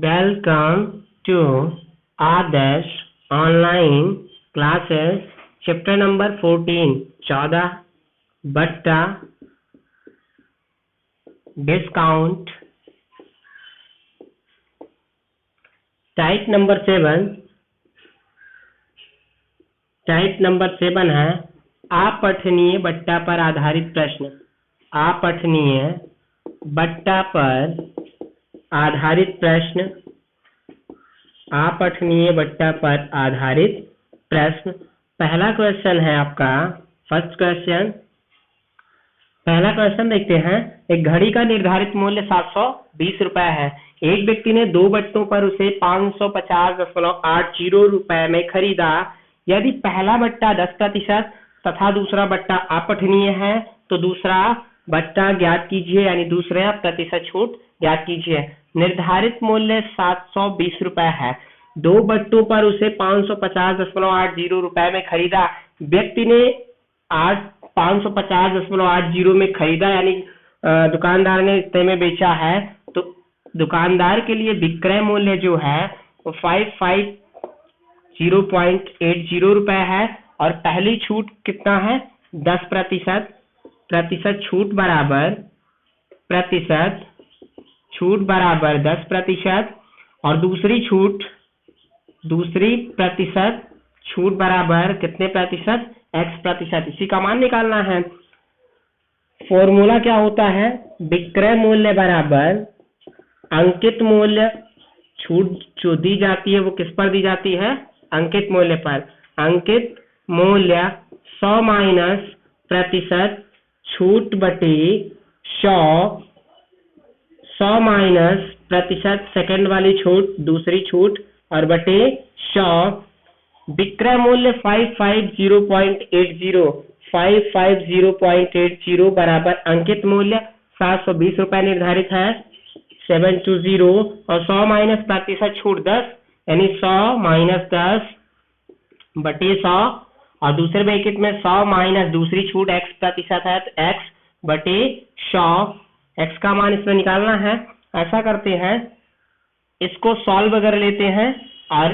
Welcome to Adarsh online classes chapter number 14 14 बट्टा discount type number 7 है अपठनीय बट्टा पर आधारित प्रश्न। अपठनीय बट्टा पर आधारित प्रश्न। अपठनीय बट्टा पर आधारित प्रश्न। पहला क्वेश्चन है आपका फर्स्ट क्वेश्चन। पहला क्वेश्चन देखते हैं। एक घड़ी का निर्धारित मूल्य 720 रुपए है। एक व्यक्ति ने दो बट्टों पर उसे 550.80 रुपए में खरीदा। यदि पहला बट्टा 10% तथा दूसरा बट्टा अपठनीय है तो दूसरा बट्टा ज्ञात कीजिए, यानी दूसरा प्रतिशत छूट ज्ञात कीजिए। निर्धारित मूल्य 720 रुपए है। दो बट्टों पर उसे 550.80 रुपए में खरीदा। व्यक्ति ने 550.80 में खरीदा, यानी दुकानदार ने इतने में बेचा है, तो दुकानदार के लिए विक्रय मूल्य जो है वो 550.80 रुपए है। और पहली छूट कितना है? 10%। प्रतिशत छूट बराबर 10%। और दूसरी प्रतिशत छूट बराबर कितने प्रतिशत? x%। इसी का मान निकालना है। फॉर्मूला क्या होता है? विक्रय मूल्य बराबर अंकित मूल्य। छूट जो दी जाती है वो किस पर दी जाती है? अंकित मूल्य पर। अंकित मूल्य 100 माइनस प्रतिशत छूट बटे 100 माइनस प्रतिशत सेकंड वाली छूट, दूसरी छूट, और बटे 100। विक्रय मूल्य 550.80 बराबर अंकित मूल्य 720 रुपए निर्धारित है 720। और 100 माइनस प्रतिशत छूट 10, यानी 100 माइनस 10 बटे 100। और दूसरे ब्रैकेट में 100 माइनस दूसरी छूट x% है तो x बटे 100। x का मान इसमें निकालना है। ऐसा करते हैं, इसको सॉल्व कर लेते हैं और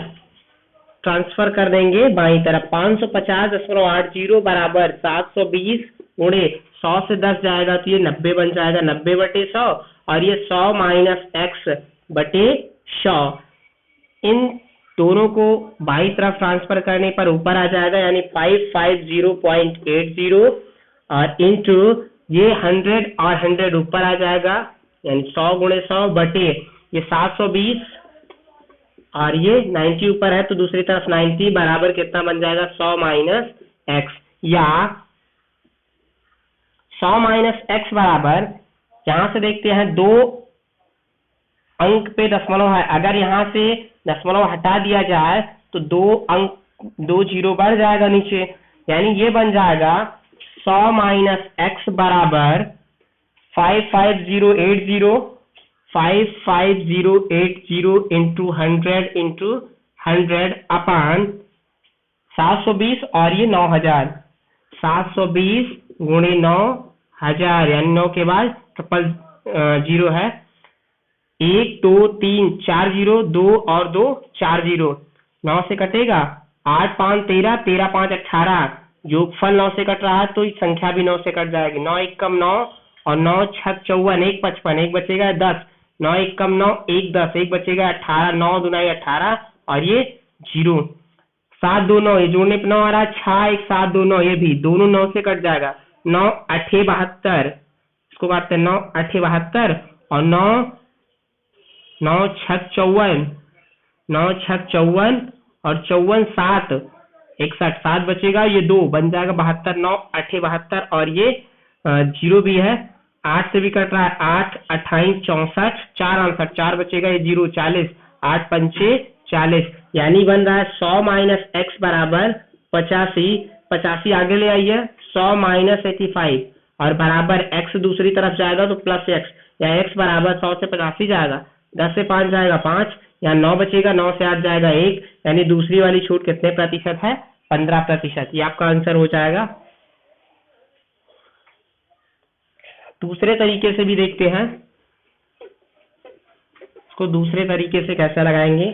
ट्रांसफर कर देंगे बाईं तरफ। 550.80 बराबर 720 गुणे 100 से 10 जाएगा तो ये 90 बन जाएगा, 90 बटे 100। और ये 100 माइनस x बटे 100। इन दोनों को बाईं तरफ ट्रांसफर करने पर ऊपर आ जाएगा, यानी 550.80 और इंटू ये 100 और 100 ऊपर आ जाएगा, यानी 100 गुणे 100 बटे ये 720 और ये 90 ऊपर है तो दूसरी तरफ 90 बराबर कितना बन जाएगा? 100 माइनस x। या 100 माइनस x बराबर, यहां से देखते हैं दो अंक पे दशमलव है। अगर यहाँ से दशमलव हटा दिया जाए तो दो जीरो बढ़ जाएगा नीचे, यानी ये बन जाएगा 100 माइनस x बराबर 55080 इंटू 100 अपन 720 और ये 9000। 720 गुणे 9000, यानी 9 के बाद 000 है। 1 2 3 4 0, 2 और 2 4 0। 9 से कटेगा 8 5 13, 13 5 18। योगफल 9 से कट रहा है तो संख्या भी 9 से कट जाएगी। 9 1 कम 9 और 9 6 54, 1 55, 1 बचेगा 10। 9 1 कम 9, 1 10, 1 बचेगा 18। 9 दुनाई 18 और ये 0। 7 2 9, ये जोड़ने पे 9 आ रहा है। 6 1 7 2 9, ये भी दोनों 9 से कट जाएगा। 9 8 72, इसको काटते हैं 9 8 72 और 9 9 6 54, 9 6 54 और 54 7 61, 7 बचेगा, ये 2 बन जाएगा 72। 9 8 72 और ये 0 भी है। 8 से भी कट रहा है। 8 28 64, 4 आंसर, 4 बचेगा, ये 0 40। 8 पंचे 40, यानी बन रहा है 100 माइनस x बराबर 85। 85 आगे ले आइए, 100 माइनस 85 और बराबर x दूसरी तरफ जाएगा तो प्लस x, या x बराबर 100 से 85 जाएगा। 10 से 5 जाएगा 5, या 9 बचेगा, 9 से 8 जाएगा 1, यानी दूसरी वाली छूट कितने प्रतिशत है? 15%। ये आपका आंसर हो जाएगा। दूसरे तरीके से भी देखते हैं, इसको इसको दूसरे तरीके से कैसे लगाएंगे?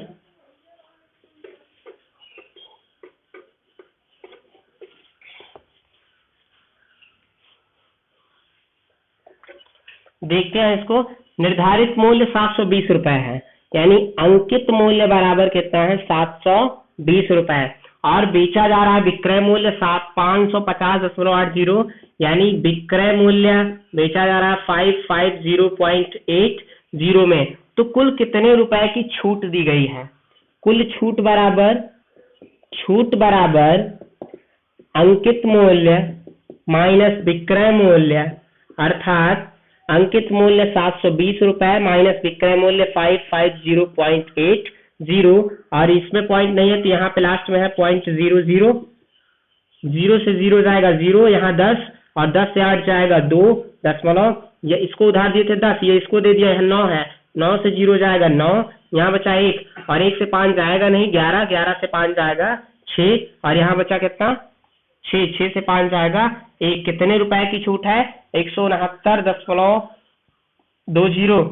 देखते हैं इसको। निर्धारित मूल्य 720 रुपए है, यानी अंकित मूल्य बराबर कितना है? 720 रुपए, और बेचा जा रहा है विक्रय मूल्य 550.80, यानी विक्रय मूल्य बेचा जा रहा है 550.80 में। तो कुल कितने रुपए की छूट दी गई है? कुल छूट बराबर अंकित मूल्य माइनस विक्रय मूल्य, अर्थात अंकित मूल्य 720 रुपए माइनस विक्रय मूल्य 550.80, और इसमें पॉइंट नहीं है तो यहाँ पे लास्ट में है 0.00, 0 से 0 जाएगा 0, यहाँ 10, और 10 से 8 जाएगा 2 दशमलव, ये इसको उधार दिए थे 10, ये इसको दे दिया है 9 है, 9 से 0 जाएगा 9, यहाँ बचा 1, और 1 से 5 जाएगा नहीं 11, 11 से 5 जाएगा 6, और यहाँ बचा कितना? 6, 6 से 5 जाएगा 1। कितने रुपए की छूट है? 169.20।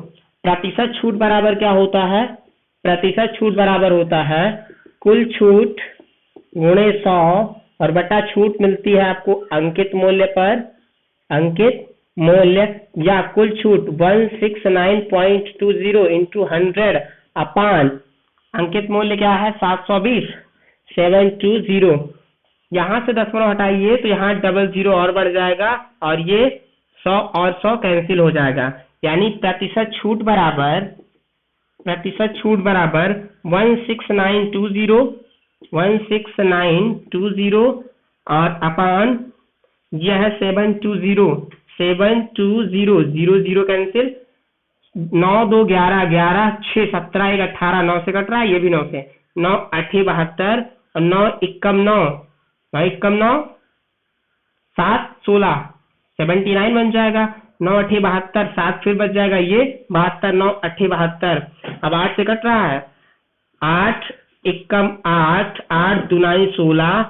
प्रतिशत छूट बराबर क्या होता है? प्रतिशत छूट बराबर होता है कुल छूट गुणे 100 और बटा छूट मिलती है आपको अंकित मूल्य पर, अंकित मूल्य, या कुल छूट 169.20 इंटू 100 अपान अंकित मूल्य क्या है? 720 यहाँ से दशमलव हटाइए तो यहाँ 00 और बढ़ जाएगा, और ये 100 और 100 कैंसिल हो जाएगा, यानी प्रतिशत छूट बराबर 16920 और अपान यह है 720 कैंसिल, 9 2 11 11 6 17 1 18, 9 से कट रहा है, ये भी 9 से, 9 8 72 और 9 एकम 9 7 16 79 बन जाएगा। 9 8 72, 7 फिर बच जाएगा ये 72, 9 8 72, अब 8 से कट रहा है, 8 एकम 8, 8 दुनाई 16,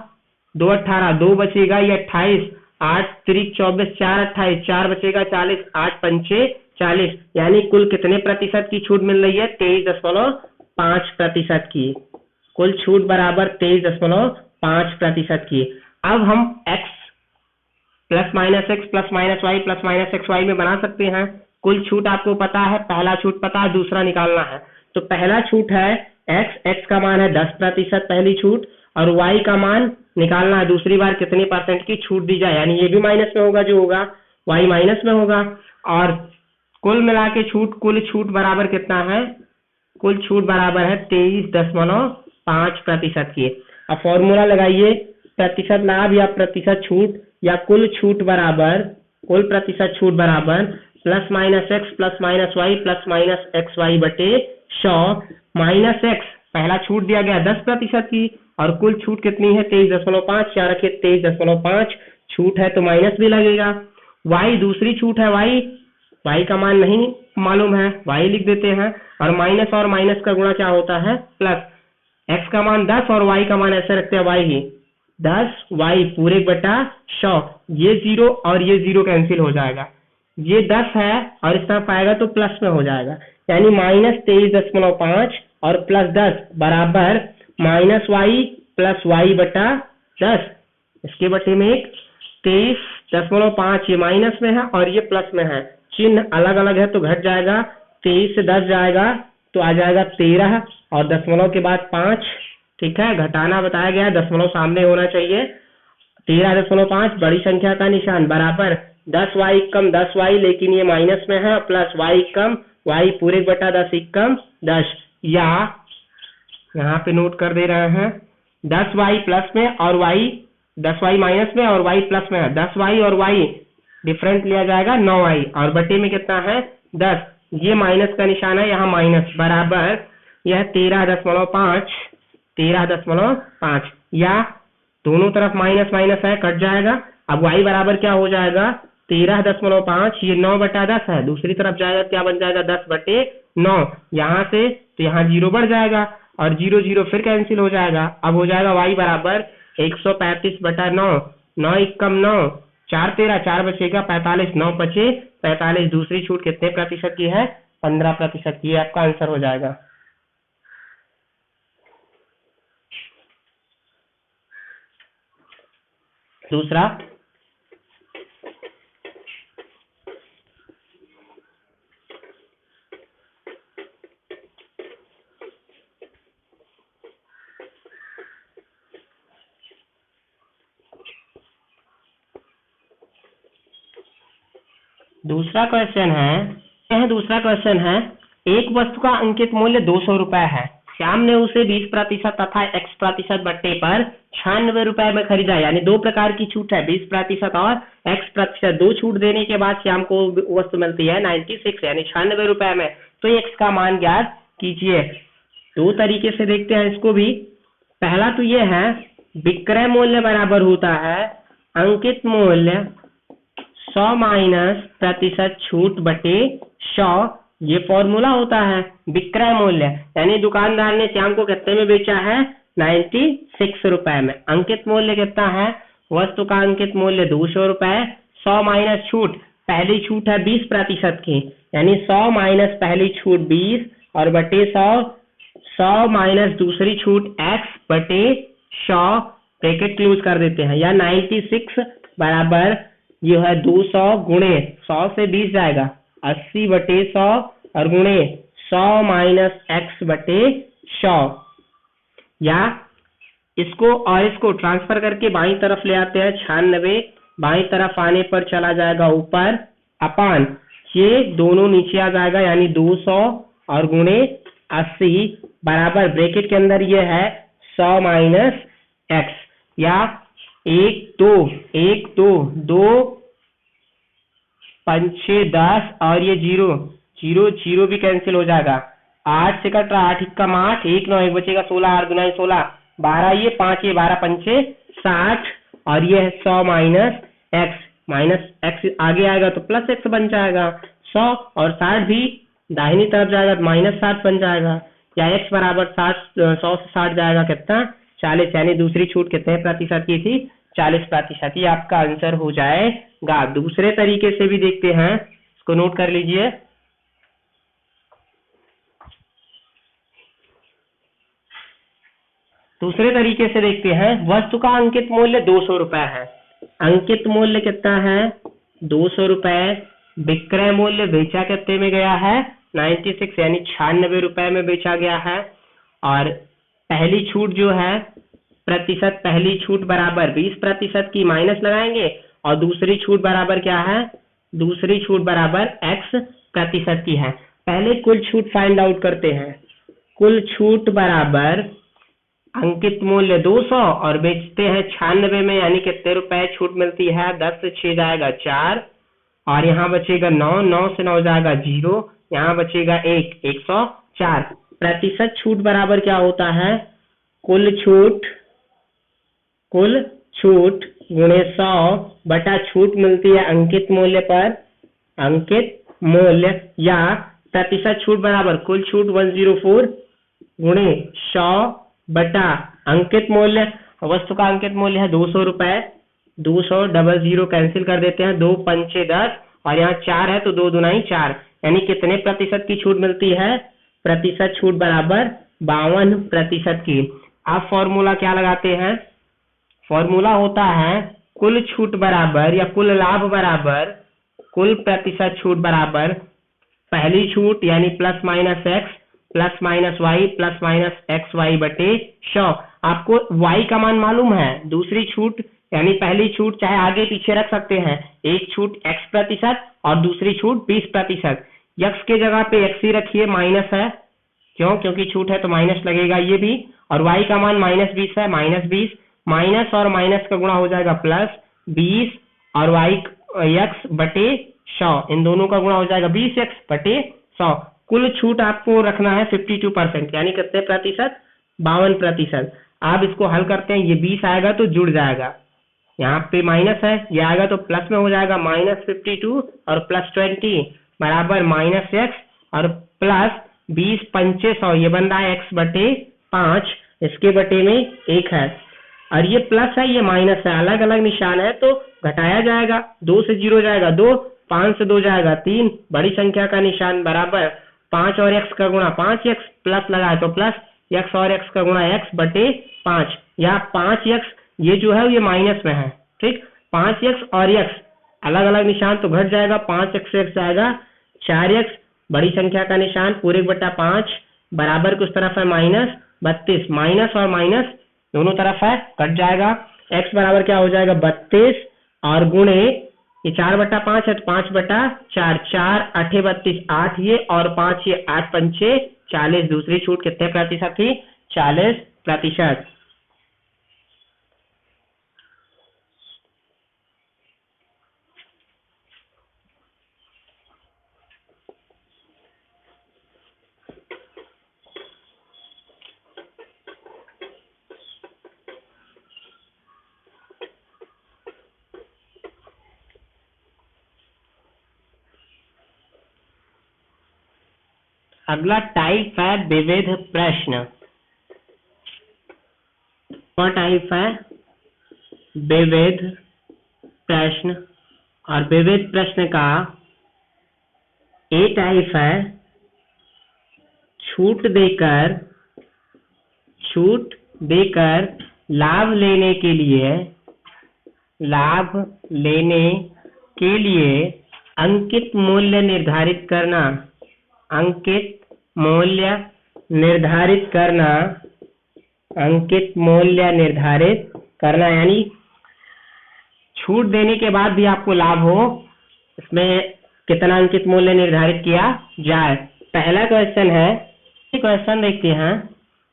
2 18, 2 बचेगा ये 28, 8 3 24, 4 28, 4 बचेगा 40, 8 पंचे 40, यानी कुल कितने प्रतिशत की छूट मिल रही है? 23.5% की। कुल छूट बराबर 23.5% की। अब हम x plus minus x plus minus y plus minus x y में बना सकते हैं। कुल छूट आपको पता है, पहला छूट पता है, दूसरा निकालना है। तो पहला छूट है x का मान है 10% पहली छूट, और y का मान निकालना है दूसरी बार कितने परसेंट की छूट दी जाए, यानी ये भी माइनस में होगा, जो होगा y माइनस में होगा। और कुल मिला के कुल छूट बराबर कितना है? कुल छूट बराबर है 23.5% की। अब फॉर्मूला लगाइए, प्रतिशत लाभ या प्रतिशत छूट या कुल छूट बराबर, कुल प्रतिशत छूट बराबर plus minus x plus minus y plus minus x y बटे 100 माइनस एक्स, पहला छूट दिया गया 10% की, और कुल छूट कितनी है? 23.5, या रखिए 23.5, छूट है तो माइनस भी लगेगा। वाई दूसरी छूट है, वाई का मान नहीं मालूम है, वाई लिख देते हैं, और माइनस का गुणा क्या होता है? प्लस। एक्स का मान 10 और वाई का मान ऐसे रखते हैं वाई ही 10, वाई पूरे बटा 100, ये 0 और ये 0 कैंसिल हो जाएगा, ये 10 है और इस तरफ आएगा तो प्लस में हो जाएगा, यानी -23.5 और प्लस 10 बराबर -y प्लस y बटा 10, इसके बटे में एक 23.5, ये माइनस में है और ये प्लस में है, चिन्ह अलग अलग है तो घट जाएगा, 23 से 10 जाएगा तो आ जाएगा 13 और दशमलव के बाद 5, ठीक है, घटाना बताया गया, दशमलव सामने होना चाहिए। 13.5 बड़ी संख्या का निशान बराबर 10y कम 10y, लेकिन ये माइनस में है, प्लस y कम y पूरे बटा 10 कम 10, या यहाँ पे नोट कर दे रहे हैं 10y प्लस में और y 10y माइनस में और y प्लस में है, 10y और y डिफरेंट लिया जाएगा 9y और बटे में कितना है 10, ये माइनस का निशान है, यहाँ माइनस बराबर यह 13.5 या दोनों तरफ माइनस माइनस है कट जाएगा। अब y बराबर क्या हो जाएगा 13.5, ये 9 बटा 10 है, दूसरी तरफ जाएगा क्या बन जाएगा 10 बटे 9, यहाँ से तो यहाँ 0 बढ़ जाएगा और 0 0 फिर कैंसिल हो जाएगा। अब हो जाएगा y बराबर 135 बटा 9, 9 एकम 9, 4 13 4 बचेगा 45, 9 बचे 45, दूसरी छूट कितने प्रतिशत की है 15%। ये आपका आंसर हो जाएगा। दूसरा, दूसरा क्वेश्चन है, एक वस्तु का अंकित मूल्य 200 रुपए है। श्याम ने उसे 20% तथा x% बट्टे पर 96 रुपए में खरीदा। यानी दो प्रकार की छूट है, 20% और x%। दो छूट देने के बाद श्याम को वस्तु मिलती है 96 यानी 96 रुपए में। तो x का मान ज्ञात कीजिए। दो तरीके से देखते हैं इसको भी। पहला तो ये है, विक्रय मूल्य बराबर होता है अंकित मूल्य 100 माइनस प्रतिशत छूट बटे 100। ये फॉर्मूला होता है विक्रय मूल्य, यानी दुकानदार ने श्याम को कितने में बेचा है, 96 रुपए में। अंकित मूल्य कितना है, वस्तु का अंकित मूल्य 200 रुपए। 100 माइनस छूट, पहली छूट है 20% की, यानी 100 माइनस पहली छूट 20 और बटे 100। 100 माइनस दूसरी छूट x बटे 100, ब्रैकेट क्लोज कर देते हैं। या 96 बराबर ये है 200 गुणे 100 से 20 जाएगा 80 बटे 100 और गुणे 100 माइनस x बटे 100। या इसको और इसको ट्रांसफर करके बाईं तरफ ले आते हैं। 96 बाईं तरफ आने पर चला जाएगा ऊपर, अपान ये दोनों नीचे आ जाएगा, यानी 200 और गुणे 80 बराबर ब्रैकेट के अंदर ये है 100 माइनस x। या 1 2 2 5 6 10 और ये 0 0 0 भी कैंसिल हो जाएगा। 8 से कट रहा, 8 का 8, 1 9 1 बचेगा 16, 8 गुना 16 12, ये 5 ये 12 पंचे 60 और ये है 100 माइनस x आगे आएगा तो प्लस x बन जाएगा। 100 और 60 भी दाहिनी तरफ जाएगा तो माइनस 60 बन जाएगा। या x बराबर 100 से 60 जाएगा कितना, 40। यानी दूसरी छूट कितने प्रतिशत की थी, 40%। ये आपका आंसर हो जाएगा। दूसरे तरीके से भी देखते हैं, इसको नोट कर लीजिए। दूसरे तरीके से देखते हैं, वस्तु का अंकित मूल्य 200 रुपए है। अंकित मूल्य कितना है, 200 रुपए। विक्रय मूल्य बेचा कितने में गया है, 96 यानी 96 रुपए में बेचा गया है। और पहली छूट जो है प्रतिशत, पहली छूट बराबर 20% की, माइनस लगाएंगे। और दूसरी छूट बराबर क्या है, दूसरी छूट बराबर x% की है। पहले कुल छूट फाइंड आउट करते हैं। कुल छूट बराबर अंकित मूल्य 200 और बेचते हैं 96 में, यानी कितने रुपए छूट मिलती है, 10 से 6 जाएगा 4 और यहाँ बचेगा 9, 9 से 9 जाएगा 0, यहाँ बचेगा 1, 104। प्रतिशत छूट बराबर क्या होता है, कुल छूट गुणे 100 बटा छूट मिलती है अंकित मूल्य पर, अंकित मूल्य। या प्रतिशत छूट बराबर कुल छूट 104 गुणे 100 बटा अंकित मूल्य। वस्तु का अंकित मूल्य है 200 रुपए। 200 डबल 0 कैंसिल कर देते हैं, 2 पंचे 10 और यहाँ 4 है तो 2 दुनाई 4, यानी कितने प्रतिशत की छूट मिलती है, प्रतिशत छूट बराबर 52% की। आप फॉर्मूला क्या लगाते हैं, फॉर्मूला होता है कुल छूट बराबर या कुल लाभ बराबर कुल प्रतिशत छूट बराबर पहली छूट यानी plus minus x plus minus y plus minus x y बटे 100। आपको y का मान मालूम है, दूसरी छूट यानी पहली छूट चाहे आगे पीछे रख सकते हैं, एक छूट x% और दूसरी छूट 20%। x के जगह पे x ही रखिए, माइनस है क्यों, क्योंकि छूट है तो माइनस लगेगा ये भी। और y का मान -20 है, -20 माइनस और माइनस का गुणा हो जाएगा प्लस 20 और x बटे 100, इन दोनों का गुणा हो जाएगा 20x बटे 100। कुल छूट आपको रखना है 52%, यानी कितने प्रतिशत, 52%। आप इसको हल करते हैं, ये 20 आएगा तो जुड़ जाएगा, यहाँ पे माइनस है, ये आएगा तो प्लस में हो जाएगा, -52 और प्लस 20 बराबर -x और प्लस 20 पंचे 100, ये बन रहा है x बटे 5, इसके बटे में 1 है और ये प्लस है ये माइनस है, अलग अलग निशान है तो घटाया जाएगा, 2 से 0 जाएगा 2, 5 से 2 जाएगा 3, बड़ी संख्या का निशान बराबर 5 और x का गुणा 5x प्लस लगाए तो प्लस x और x का गुणा x बटे 5। यहाँ 5x ये जो है ये माइनस में है, ठीक। 5x और x अलग अलग निशान तो घट जाएगा, 5x से x जाएगा 4x, बड़ी संख्या का निशान पूरे बटा 5 बराबर कुछ तरफ है -32, माइनस और माइनस दोनों तरफ है, कट जाएगा। x बराबर क्या हो जाएगा 32 और गुणे ये 4/5 है तो 5/4, 4 8 32, 8 ये और 5 ये, 8 पंचे 40, दूसरी छूट कितने प्रतिशत थी 40%। अगला टाइप है विविध प्रश्न। और टाइप है विविध प्रश्न, और विविध प्रश्न का ए टाइप है छूट देकर लाभ लेने के लिए अंकित मूल्य निर्धारित करना, यानी छूट देने के बाद भी आपको लाभ हो, इसमें कितना अंकित मूल्य निर्धारित किया जाए। पहला क्वेश्चन है, क्वेश्चन देखते हैं।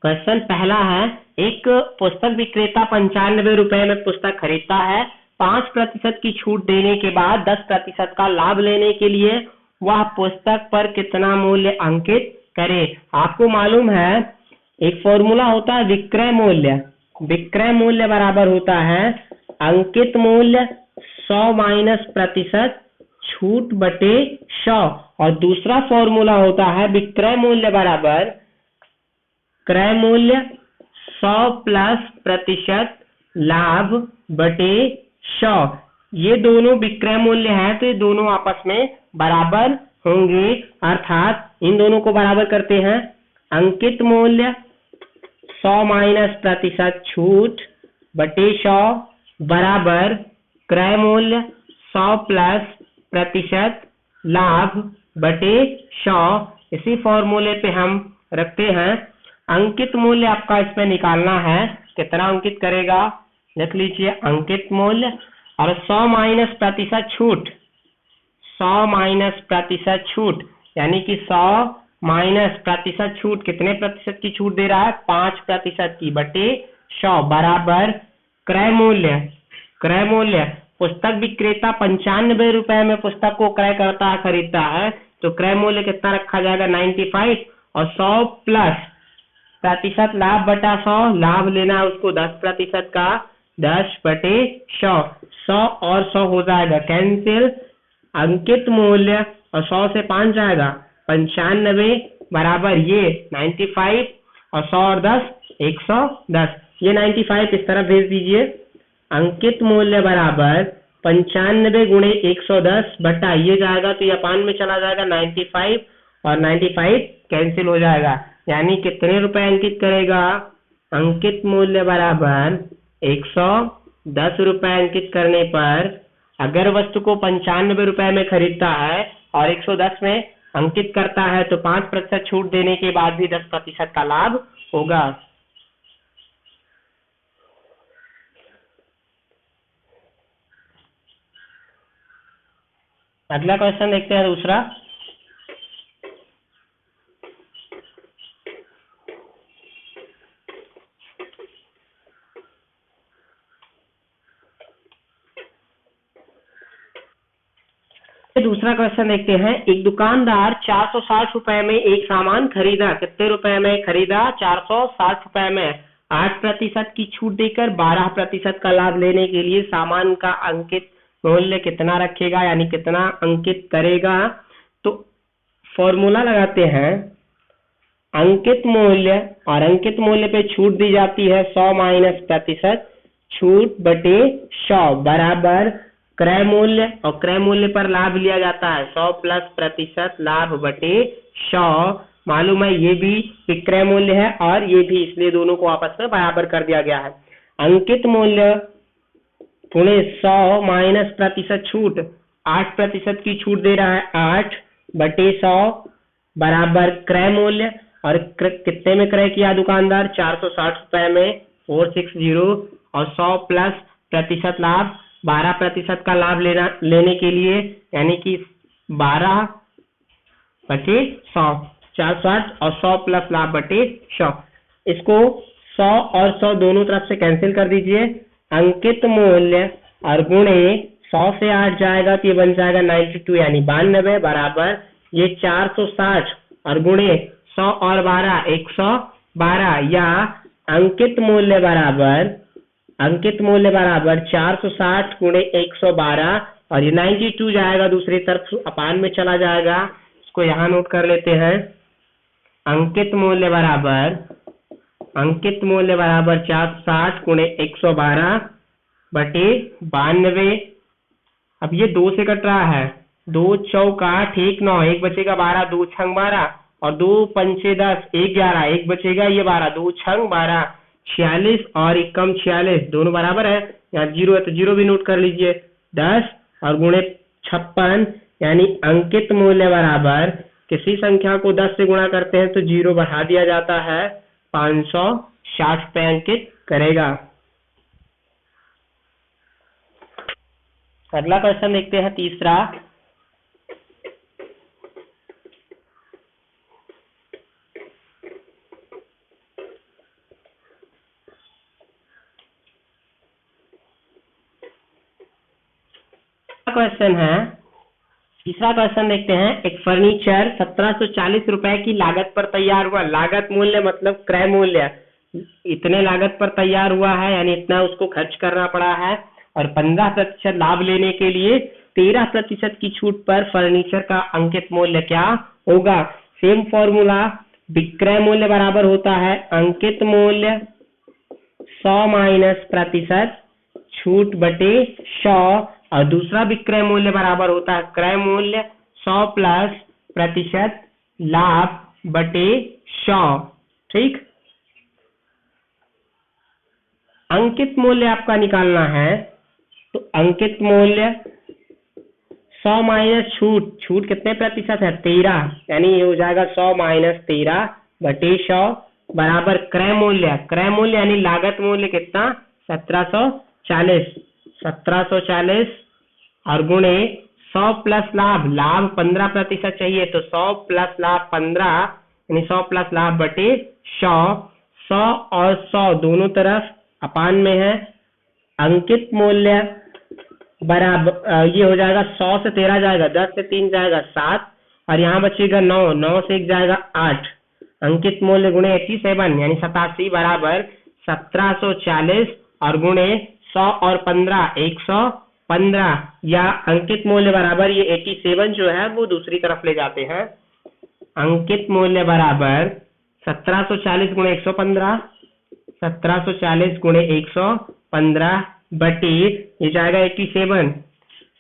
क्वेश्चन पहला है, एक पुस्तक विक्रेता 95 रुपए में पुस्तक खरीदता है, 5% की छूट देने के बाद 10% का लाभ लेने के लिए वह पुस्तक पर कितना मूल्य अंकित करे। आपको मालूम है एक फॉर्मूला होता है विक्रय मूल्य बराबर होता है अंकित मूल्य 100 माइनस प्रतिशत छूट बटे 100, और दूसरा फॉर्मूला होता है विक्रय मूल्य बराबर क्रय मूल्य 100 प्लस प्रतिशत लाभ बटे 100। ये दोनों विक्रय मूल्य है तो ये दोनों आपस में बराबर होंगे, अर्थात इन दोनों को बराबर करते हैं। अंकित मूल्य 100 माइनस प्रतिशत छूट बटे 100 बराबर क्रय मूल्य 100 प्लस प्रतिशत लाभ बटे 100। इसी फॉर्मूले पे हम रखते हैं। अंकित मूल्य आपका इसमें निकालना है, कितना अंकित करेगा लिख लीजिए अंकित मूल्य, और 100 माइनस प्रतिशत छूट, 100 माइनस प्रतिशत छूट यानी कि 100 माइनस प्रतिशत छूट कितने प्रतिशत की छूट दे रहा है 5% की बटे 100 बराबर क्रय मूल्य पुस्तक विक्रेता 95 रुपए में पुस्तक को क्रय करता है, खरीदता है, तो क्रय मूल्य कितना रखा जाएगा 95, और 100 प्लस प्रतिशत लाभ बटा 100, लाभ लेना है उसको 10% का, 10 बटे 100, 100 और 100 हो जाएगा कैंसिल, अंकित मूल्य और 100 से 5 जाएगा 95 बराबर ये 95, और 100 और 10 110, ये 95 इस तरफ भेज दीजिए। अंकित मूल्य बराबर 95 गुणे 110 बटा ये जाएगा तो ये अपान में चला जाएगा 95, और 95 कैंसिल हो जाएगा, यानी कितने रुपए अंकित करेगा। अंकित मूल्य बराबर 110 रुपए अंकित करने पर अगर वस्तु को 95 रुपए में खरीदता है और 110 में अंकित करता है तो 5% छूट देने के बाद भी 10% का लाभ होगा। अगला क्वेश्चन देखते हैं दूसरा। दूसरा क्वेश्चन देखते हैं। एक दुकानदार 460 रुपए में एक सामान खरीदा, कितने रुपए में खरीदा 460 रुपए में, 8% की छूट देकर 12% का लाभ लेने के लिए सामान का अंकित मूल्य कितना रखेगा, यानी कितना अंकित करेगा। तो फॉर्मूला लगाते हैं अंकित मूल्य, और अंकित मूल्य पे छूट दी जाती है 100 माइनस प्रतिशत छूट बटे 100 बराबर क्रय मूल्य, और क्रय मूल्य पर लाभ लिया जाता है 100 प्लस प्रतिशत लाभ बटे 100 मालूम है, ये भी विक्रय मूल्य है और ये भी, इसलिए दोनों को आपस में बराबर कर दिया गया है। अंकित मूल्य गुणे 100 माइनस प्रतिशत छूट, 8% की छूट दे रहा है, 8 बटे 100 बराबर क्रय मूल्य, और कितने में क्रय किया दुकानदार, 460 रुपए में 460, और 100 प्लस प्रतिशत लाभ, 12% का लाभ लेने के लिए, यानी कि 12 बटे 100, 460 और 100 प्लस लाभ बटे 100। इसको 100 और 100 दोनों तरफ से कैंसिल कर दीजिए। अंकित मूल्य और गुणे 100 से 8 जाएगा तो ये बन जाएगा 92 यानी 92 बराबर ये 460 और गुणे 100 और 12 112, या अंकित मूल्य बराबर 460 गुणे 112, और ये 92 जाएगा दूसरी तरफ अपान में चला जाएगा। इसको यहाँ नोट कर लेते हैं। अंकित मूल्य बराबर 460 गुणे 112 बटे 92। अब ये 2 से कट रहा है, 2 चौका ठीक 9, 1 बचेगा 12, 2 छंग 12 और 2 पंचे 10, 1 11, 1 बचेगा ये 12, 2 छंग 12, 46 और 1 कम 46, दोनों बराबर है। यहाँ 0 है तो 0 भी नोट कर लीजिए। 10 और गुणे 56, यानी अंकित मूल्य बराबर, किसी संख्या को 10 से गुणा करते हैं तो 0 बढ़ा दिया जाता है, 560 रुपए अंकित करेगा। अगला क्वेश्चन देखते हैं, तीसरा। क्वेश्चन है, तीसरा क्वेश्चन देखते हैं। एक फर्नीचर 1740 रुपए की लागत पर तैयार हुआ। लागत मूल्य मतलब क्रय मूल्य, इतने लागत पर तैयार हुआ है यानी इतना उसको खर्च करना पड़ा है, और 15% लाभ लेने के लिए 13% की छूट पर फर्नीचर का अंकित मूल्य क्या होगा। सेम फॉर्मूला, विक्रय मूल्य बराबर होता है अंकित मूल्य 100 माइनस प्रतिशत छूट बटे 100, और दूसरा विक्रय मूल्य बराबर होता है क्रय मूल्य 100 प्लस प्रतिशत लाभ बटे 100। ठीक, अंकित मूल्य आपका निकालना है तो अंकित मूल्य 100 माइनस छूट कितने प्रतिशत है, 13, यानी ये हो जाएगा 100 माइनस 13 बटे 100 बराबर क्रय मूल्य यानी लागत मूल्य कितना, 1740 और गुणे 100 प्लस लाभ 15% चाहिए तो 100 प्लस लाभ 15 यानी 100 प्लस लाभ बटे 100, 100 और 100 दोनों तरफ अपान में है। अंकित मूल्य बराबर ये हो जाएगा 100 से 13 जाएगा, 10 से 3 जाएगा 7, और यहाँ बचेगा 9, 9 से 1 जाएगा 8। अंकित मूल्य गुणे 87 यानी 87 बराबर 1740 और गुणे 100 और 15 115, या अंकित मूल्य बराबर ये 87 जो है वो दूसरी तरफ ले जाते हैं। अंकित मूल्य बराबर 1740 गुणे 115, 1740 गुणे 115 बटे ये जाएगा 87,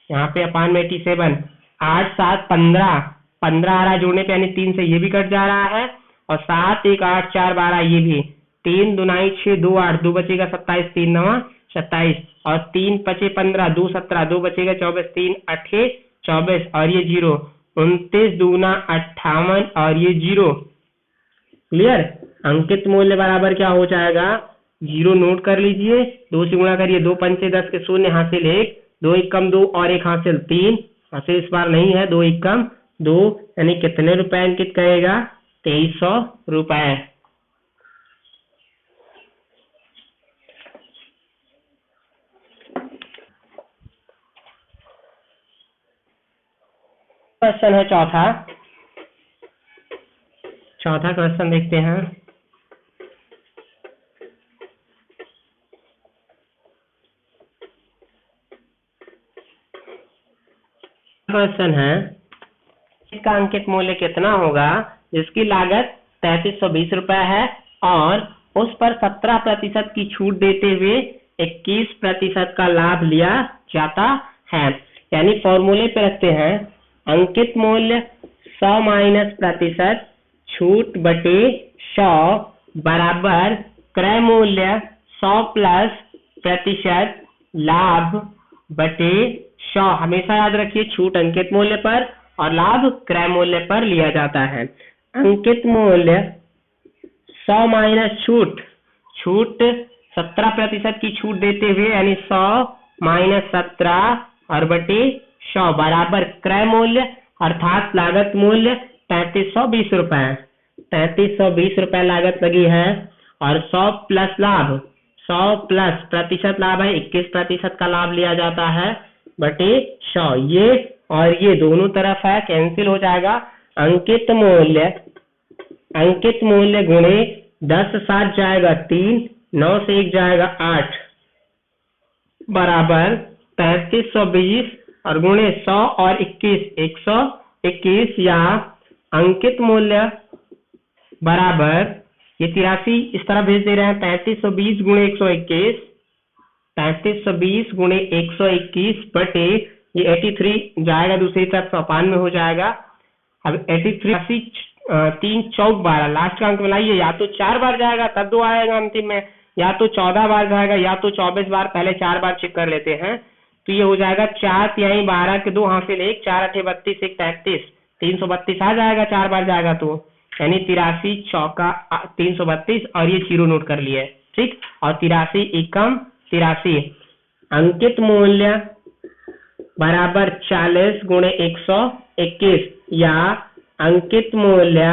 यहाँ पे अपान में 87, 8 7 15, 15 आ रहा है जोड़ने पे यानी 3 से ये भी कट जा रहा है, और 7 1 8 4 12 ये भी, 3 दुनाई 6 2 8, 2 बचेगा 27, 3 9 27, और 3 पचे 15, 2 17, 2 बचेगा 24, 3 8 24, और ये 0, 29 दूना 58 और ये 0। क्लियर, अंकित मूल्य बराबर क्या हो जाएगा, 0 नोट कर लीजिए, 2 से गुणा करिए, 2 पंचे 10 के शून्य हासिल 1, 2 1 कम 2 और 1 हासिल 3, हासिल इस बार नहीं है, 2 1 कम 2, यानी कितने रुपए अंकित करेगा, 2300 रुपए। क्वेश्चन है चौथा क्वेश्चन देखते हैं। क्वेश्चन है, इसका अंकित मूल्य कितना होगा जिसकी लागत 3320 रुपए है और उस पर 17% की छूट देते हुए 21% का लाभ लिया जाता है। यानी फॉर्मूले पे रखते हैं, अंकित मूल्य 100 माइनस प्रतिशत छूट बटे 100 बराबर क्रय मूल्य 100 प्लस प्रतिशत लाभ बटे 100। हमेशा याद रखिए छूट अंकित मूल्य पर और लाभ क्रय मूल्य पर लिया जाता है। अंकित मूल्य 100 माइनस छूट, छूट 17% की छूट देते हुए यानी 100 माइनस 17 और बटे 100 बराबर क्रय मूल्य अर्थात लागत मूल्य 3320 रुपए। 3320 रुपए लागत लगी है और 100 प्लस लाभ, 100 प्लस प्रतिशत लाभ है 21% का लाभ लिया जाता है बटे 100। ये और ये दोनों तरफ है कैंसिल हो जाएगा। अंकित मूल्य गुणे 10 7 जाएगा 3, 9 से 1 जाएगा 8 बराबर 3320 और गुणे 100 और 21 121 या अंकित मूल्य बराबर ये 83 इस तरह भेज दे रहे हैं 3320 गुणे 121, 3320 गुणे 121 बटे ये 83 जाएगा दूसरी तरफ 195 हो जाएगा। अब 83 3 चौक 12 लास्ट का अंक मिलाइए, या तो 4 बार जाएगा तब 2 आएगा अंतिम में, या तो 14 बार जाएगा या तो 24 बार। पहले 4 बार चेक कर लेते हैं तो ये हो जाएगा 4 तिहाई 12 के 2 हासिल 1, 4 8 32 1 33, 332 आ जाएगा 4 बार जाएगा तो, यानी 83 चौका 332 और ये 0 नोट कर लिए ठीक। और 83 एकम 83। अंकित मूल्य बराबर 40 गुणे 121 या अंकित मूल्य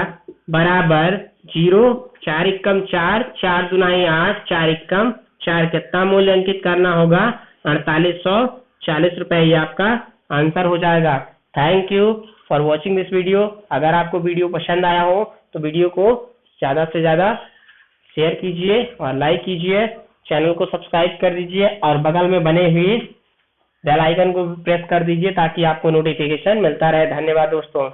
बराबर 0, 4 एकम 4, 4 दुनाई 8, 4 एकम 4। कितना मूल्य अंकित करना होगा 4840 रुपए। ये आपका आंसर हो जाएगा। Thank you for watching this video. अगर आपको वीडियो पसंद आया हो तो वीडियो को ज़्यादा से ज़्यादा शेयर कीजिए और लाइक कीजिए, चैनल को सब्सक्राइब कर दीजिए और बगल में बने हुए बेल आइकन को प्रेस कर दीजिए ताकि आपको नोटिफिकेशन मिलता रहे। धन्यवाद दोस्तों।